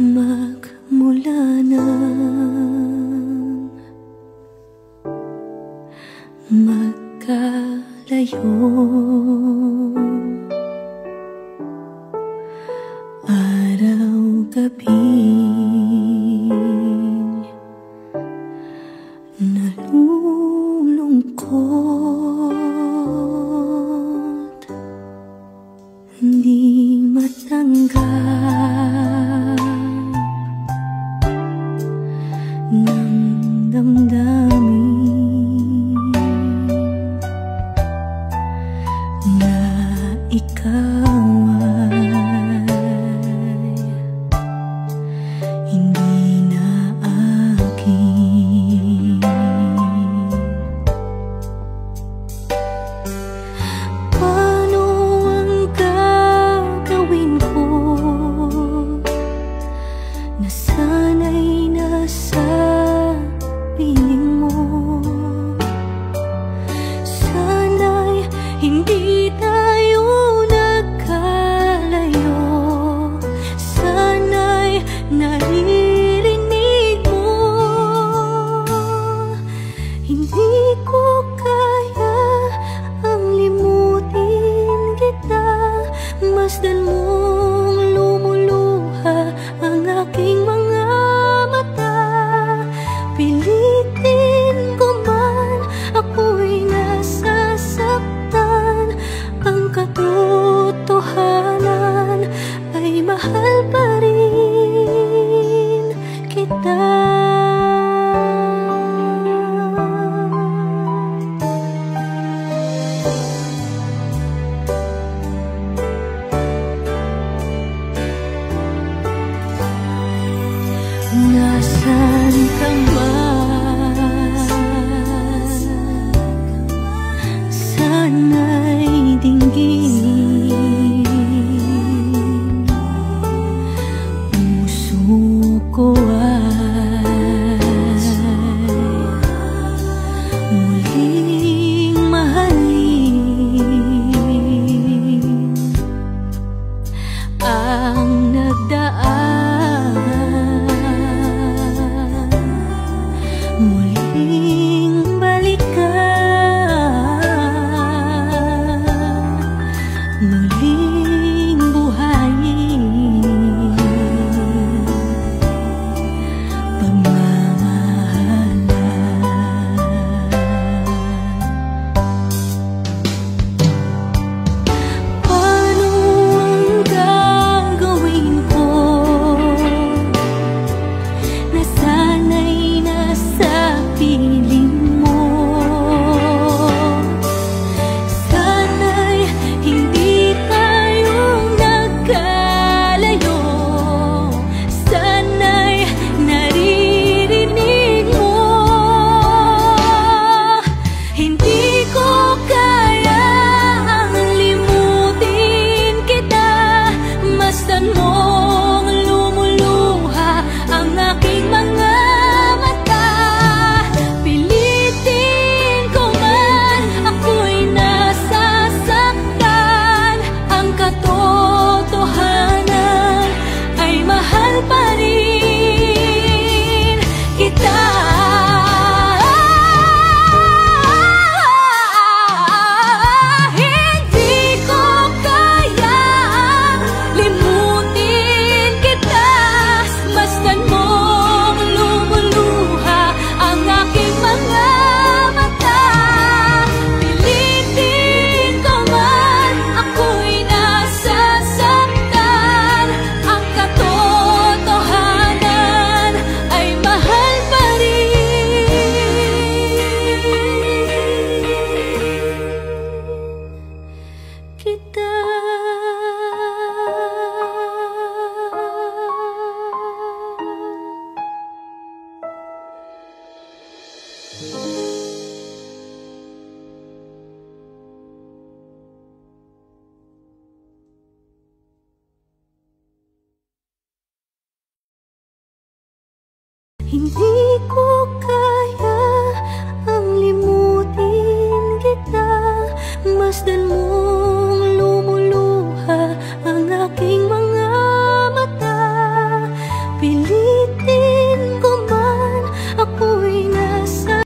Magmula nang magkalayo, araw-gabing nalulungkot, hindi matanggap ng damdamin na ikaw ay hindi na akin. Paano ang gagawin ko na sana'y nasa piling mo? Sana'y hindi tayo nagkalayo, sana'y naririnig mo. Hindi ko kaya ang limutin kita, masdan mong lumuluha ang aking mga mata. Pilitin ko man, ako'y nasasaktan. Ang katotohanan ay mahal pa rin kita. Nasaan ka man, sana'y dinggin. Puso ko ay muling mahalin. Ang nagdaan muling balikan, muling buhayin pagmamahalan. Paano ang gagawin ko na sana'y nasa piling mo? Sana'y hindi tayo nagkalayo, sana'y naririnig mo. Hindi ko kaya ang limutin kita, masdan mong lumuluha ang aking mga mata. Pilitin ko man, ako'y nasasaktan. Ang katotohanan ay mahal pa rin kita. Hindi ko kayang limutin kita, masdan mong lumuluha ang aking mga mata. Pilitin ko man, ako'y nasasaktan. Ang katotohanan ay mahal pa rin kita. Hindi ko kaya ang limutin kita, masdan mo